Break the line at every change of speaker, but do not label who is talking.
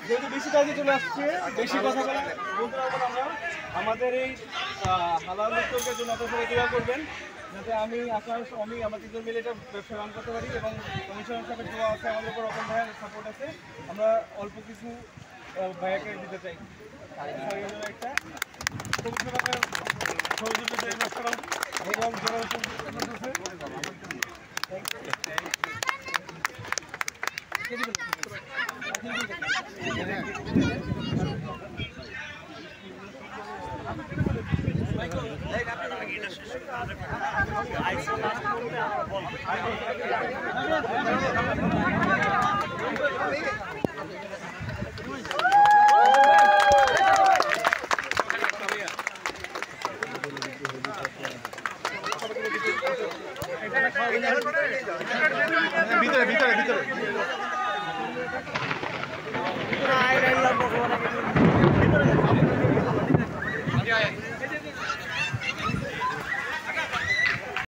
যেহেতু বেশি কাজে চলে আসছে, বেশি কথা বলতে পারবো না আমরা। আমাদের এই হালাল উদ্যোগের জন্য আপনারা সবাই দোয়া করবেন, যাতে আমি আমরা তিনজন মিলে এটা ব্যবসা রান করতে পারি। এবং কমিশন সাহেবের দোয়া আছে আমাদের উপর, রকম ভাইয়ের সাপোর্ট আছে। আমরা অল্প কিছু ভাইয়াকে দিতে চাই একটা কমিশনের সহযোগিতা ব্যবসা এবং যারা ভিতরে